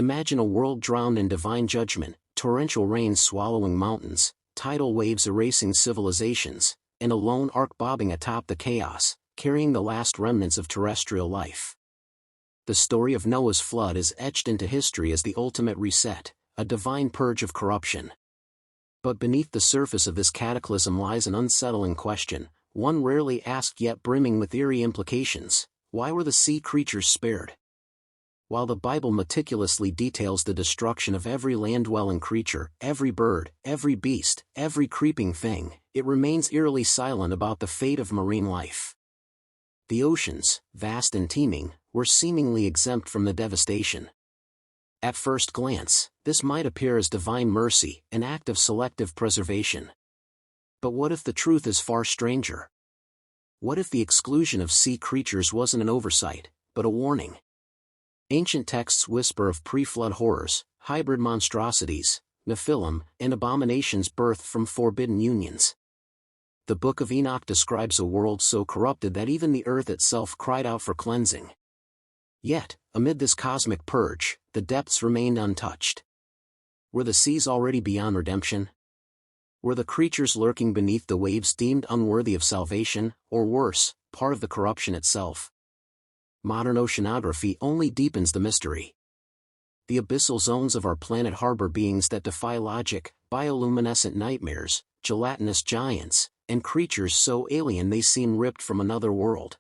Imagine a world drowned in divine judgment, torrential rains swallowing mountains, tidal waves erasing civilizations, and a lone ark bobbing atop the chaos, carrying the last remnants of terrestrial life. The story of Noah's flood is etched into history as the ultimate reset, a divine purge of corruption. But beneath the surface of this cataclysm lies an unsettling question, one rarely asked yet brimming with eerie implications: why were the sea creatures spared? While the Bible meticulously details the destruction of every land-dwelling creature, every bird, every beast, every creeping thing, it remains eerily silent about the fate of marine life. The oceans, vast and teeming, were seemingly exempt from the devastation. At first glance, this might appear as divine mercy, an act of selective preservation. But what if the truth is far stranger? What if the exclusion of sea creatures wasn't an oversight, but a warning? Ancient texts whisper of pre-flood horrors, hybrid monstrosities, Nephilim, and abominations birthed from forbidden unions. The Book of Enoch describes a world so corrupted that even the earth itself cried out for cleansing. Yet, amid this cosmic purge, the depths remained untouched. Were the seas already beyond redemption? Were the creatures lurking beneath the waves deemed unworthy of salvation, or worse, part of the corruption itself? Modern oceanography only deepens the mystery. The abyssal zones of our planet harbor beings that defy logic, bioluminescent nightmares, gelatinous giants, and creatures so alien they seem ripped from another world.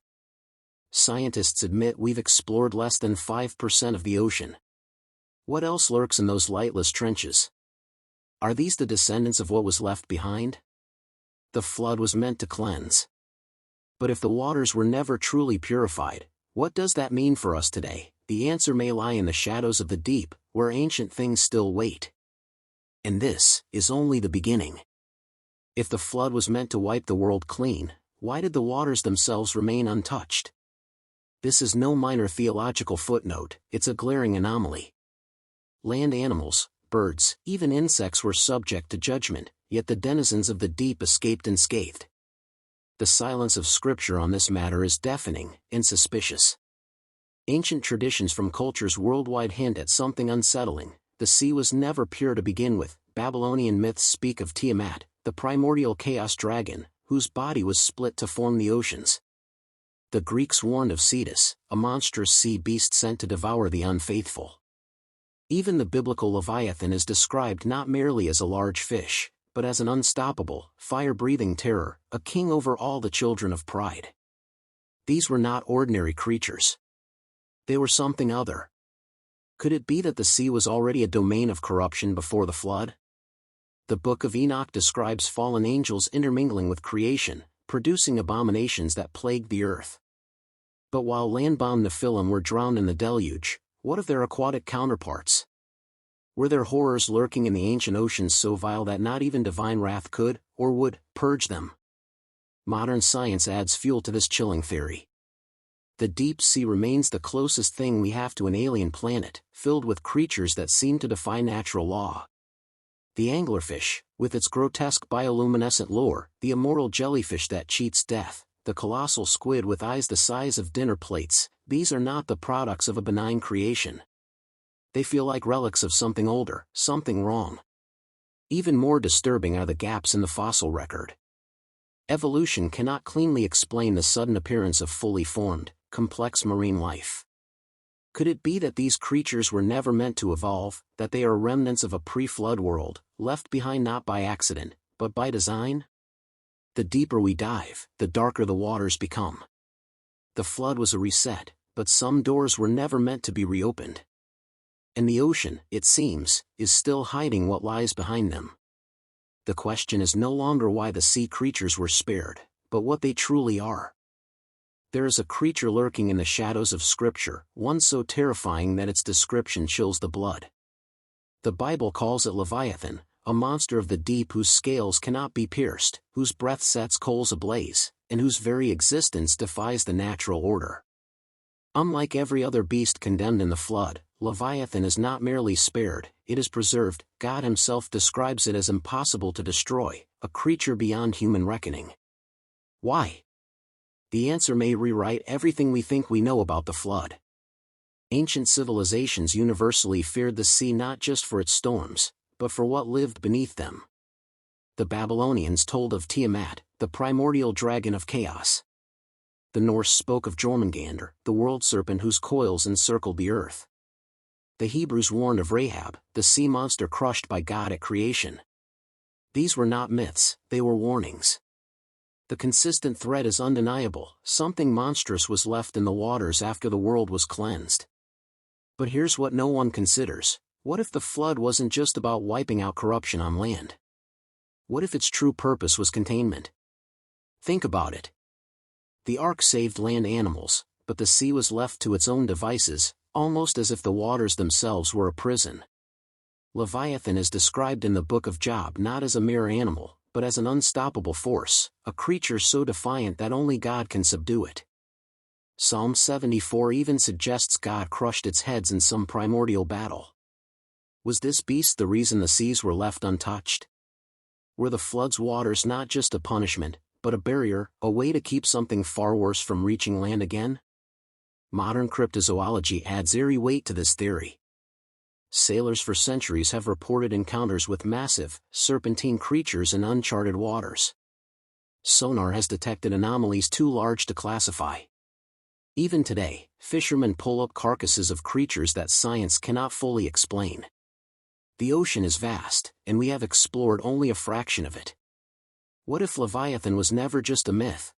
Scientists admit we've explored less than 5% of the ocean. What else lurks in those lightless trenches? Are these the descendants of what was left behind? The flood was meant to cleanse. But if the waters were never truly purified, what does that mean for us today? The answer may lie in the shadows of the deep, where ancient things still wait. And this is only the beginning. If the flood was meant to wipe the world clean, why did the waters themselves remain untouched? This is no minor theological footnote, it's a glaring anomaly. Land animals, birds, even insects were subject to judgment, yet the denizens of the deep escaped unscathed. The silence of Scripture on this matter is deafening and suspicious. Ancient traditions from cultures worldwide hint at something unsettling. The sea was never pure to begin with. Babylonian myths speak of Tiamat, the primordial chaos dragon, whose body was split to form the oceans. The Greeks warned of Cetus, a monstrous sea beast sent to devour the unfaithful. Even the biblical Leviathan is described not merely as a large fish, but as an unstoppable, fire-breathing terror, a king over all the children of pride. These were not ordinary creatures. They were something other. Could it be that the sea was already a domain of corruption before the flood? The Book of Enoch describes fallen angels intermingling with creation, producing abominations that plagued the earth. But while land-bound Nephilim were drowned in the deluge, what of their aquatic counterparts? Were there horrors lurking in the ancient oceans so vile that not even divine wrath could, or would, purge them? Modern science adds fuel to this chilling theory. The deep sea remains the closest thing we have to an alien planet, filled with creatures that seem to defy natural law. The anglerfish, with its grotesque bioluminescent lure, the immortal jellyfish that cheats death, the colossal squid with eyes the size of dinner plates, these are not the products of a benign creation. They feel like relics of something older, something wrong. Even more disturbing are the gaps in the fossil record. Evolution cannot cleanly explain the sudden appearance of fully formed, complex marine life. Could it be that these creatures were never meant to evolve, that they are remnants of a pre-flood world, left behind not by accident, but by design? The deeper we dive, the darker the waters become. The flood was a reset, but some doors were never meant to be reopened. And the ocean, it seems, is still hiding what lies behind them. The question is no longer why the sea creatures were spared, but what they truly are. There is a creature lurking in the shadows of Scripture, one so terrifying that its description chills the blood. The Bible calls it Leviathan, a monster of the deep whose scales cannot be pierced, whose breath sets coals ablaze, and whose very existence defies the natural order. Unlike every other beast condemned in the flood, Leviathan is not merely spared, it is preserved. God himself describes it as impossible to destroy, a creature beyond human reckoning. Why? The answer may rewrite everything we think we know about the flood. Ancient civilizations universally feared the sea not just for its storms, but for what lived beneath them. The Babylonians told of Tiamat, the primordial dragon of chaos. The Norse spoke of Jormungandr, the world serpent whose coils encircled the earth. The Hebrews warned of Rahab, the sea monster crushed by God at creation. These were not myths, they were warnings. The consistent thread is undeniable: something monstrous was left in the waters after the world was cleansed. But here's what no one considers: what if the flood wasn't just about wiping out corruption on land? What if its true purpose was containment? Think about it. The ark saved land animals, but the sea was left to its own devices, almost as if the waters themselves were a prison. Leviathan is described in the book of Job not as a mere animal, but as an unstoppable force, a creature so defiant that only God can subdue it. Psalm 74 even suggests God crushed its heads in some primordial battle. Was this beast the reason the seas were left untouched? Were the flood's waters not just a punishment, but a barrier, a way to keep something far worse from reaching land again? Modern cryptozoology adds eerie weight to this theory. Sailors for centuries have reported encounters with massive, serpentine creatures in uncharted waters. Sonar has detected anomalies too large to classify. Even today, fishermen pull up carcasses of creatures that science cannot fully explain. The ocean is vast, and we have explored only a fraction of it. What if Leviathan was never just a myth?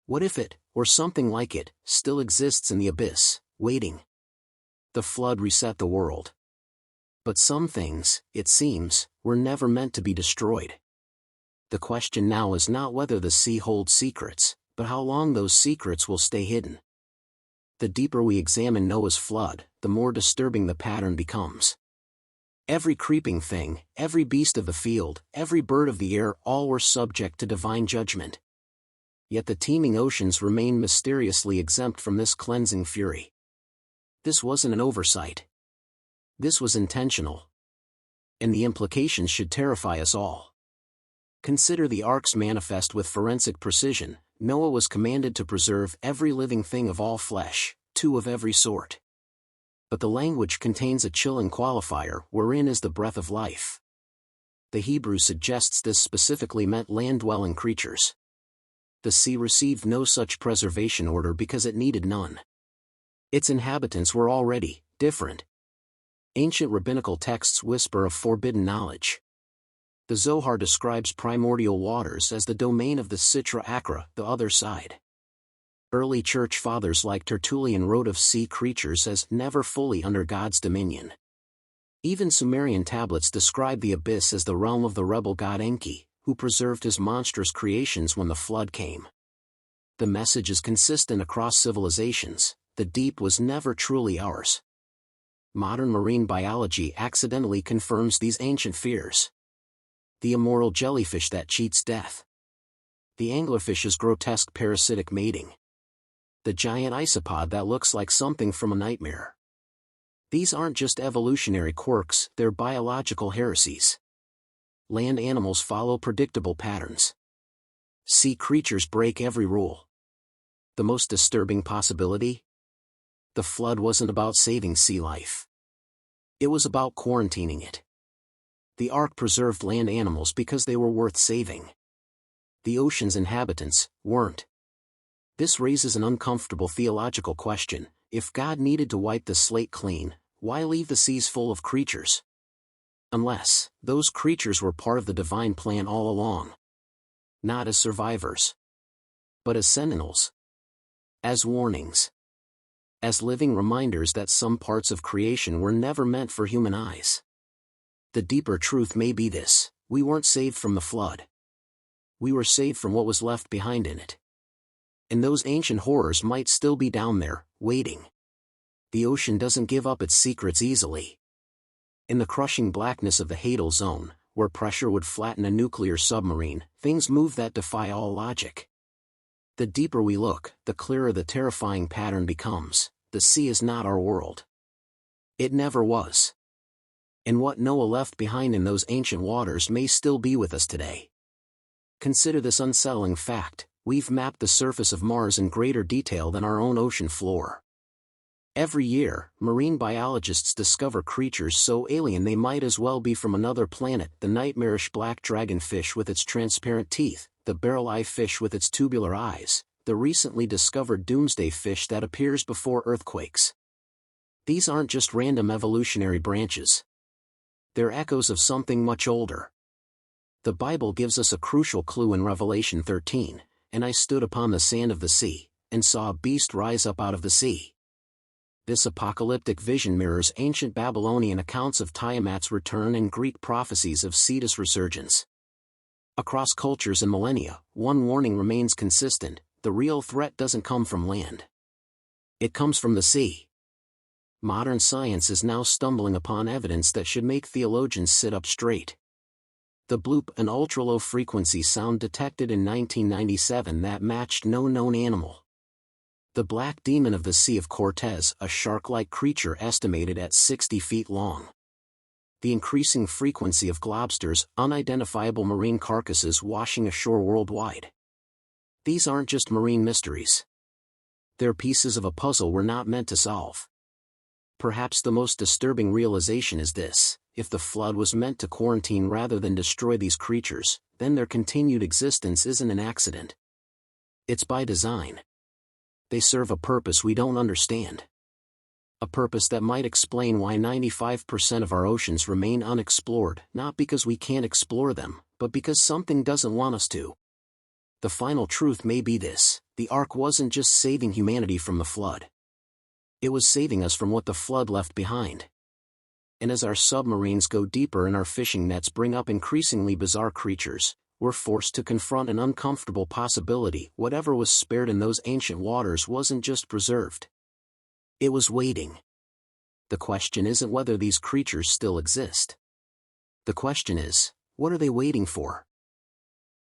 What if it, or something like it, still exists in the abyss, waiting? The flood reset the world. But some things, it seems, were never meant to be destroyed. The question now is not whether the sea holds secrets, but how long those secrets will stay hidden. The deeper we examine Noah's flood, the more disturbing the pattern becomes. Every creeping thing, every beast of the field, every bird of the air, all were subject to divine judgment. Yet the teeming oceans remain mysteriously exempt from this cleansing fury. This wasn't an oversight. This was intentional. And the implications should terrify us all. Consider the ark's manifest with forensic precision. Noah was commanded to preserve every living thing of all flesh, two of every sort. But the language contains a chilling qualifier: wherein is the breath of life. The Hebrew suggests this specifically meant land-dwelling creatures. The sea received no such preservation order because it needed none. Its inhabitants were already different. Ancient rabbinical texts whisper of forbidden knowledge. The Zohar describes primordial waters as the domain of the Sitra Achra, the other side. Early church fathers like Tertullian wrote of sea creatures as never fully under God's dominion. Even Sumerian tablets describe the abyss as the realm of the rebel god Enki, who preserved his monstrous creations when the flood came. The message is consistent across civilizations: the deep was never truly ours. Modern marine biology accidentally confirms these ancient fears. The immoral jellyfish that cheats death. The anglerfish's grotesque parasitic mating. The giant isopod that looks like something from a nightmare. These aren't just evolutionary quirks, they're biological heresies. Land animals follow predictable patterns. Sea creatures break every rule. The most disturbing possibility? The flood wasn't about saving sea life. It was about quarantining it. The ark preserved land animals because they were worth saving. The ocean's inhabitants weren't. This raises an uncomfortable theological question: if God needed to wipe the slate clean, why leave the seas full of creatures? Unless those creatures were part of the divine plan all along. Not as survivors, but as sentinels. As warnings. As living reminders that some parts of creation were never meant for human eyes. The deeper truth may be this: we weren't saved from the flood. We were saved from what was left behind in it. And those ancient horrors might still be down there, waiting. The ocean doesn't give up its secrets easily. In the crushing blackness of the Hadal Zone, where pressure would flatten a nuclear submarine, things move that defy all logic. The deeper we look, the clearer the terrifying pattern becomes: the sea is not our world. It never was. And what Noah left behind in those ancient waters may still be with us today. Consider this unsettling fact: we've mapped the surface of Mars in greater detail than our own ocean floor. Every year, marine biologists discover creatures so alien they might as well be from another planet: the nightmarish black dragonfish with its transparent teeth, the barrel-eye fish with its tubular eyes, the recently discovered doomsday fish that appears before earthquakes. These aren't just random evolutionary branches. They're echoes of something much older. The Bible gives us a crucial clue in Revelation 13, "And I stood upon the sand of the sea, and saw a beast rise up out of the sea." This apocalyptic vision mirrors ancient Babylonian accounts of Tiamat's return and Greek prophecies of Cetus' resurgence. Across cultures and millennia, one warning remains consistent: the real threat doesn't come from land. It comes from the sea. Modern science is now stumbling upon evidence that should make theologians sit up straight. The bloop, an ultra-low frequency sound detected in 1997 that matched no known animal. The black demon of the Sea of Cortez, a shark-like creature estimated at 60 feet long. The increasing frequency of globsters, unidentifiable marine carcasses washing ashore worldwide. These aren't just marine mysteries. They're pieces of a puzzle we're not meant to solve. Perhaps the most disturbing realization is this: if the flood was meant to quarantine rather than destroy these creatures, then their continued existence isn't an accident. It's by design. They serve a purpose we don't understand. A purpose that might explain why 95% of our oceans remain unexplored, not because we can't explore them, but because something doesn't want us to. The final truth may be this: the Ark wasn't just saving humanity from the flood. It was saving us from what the flood left behind. And as our submarines go deeper and our fishing nets bring up increasingly bizarre creatures, we're forced to confront an uncomfortable possibility: whatever was spared in those ancient waters wasn't just preserved. It was waiting. The question isn't whether these creatures still exist. The question is, what are they waiting for?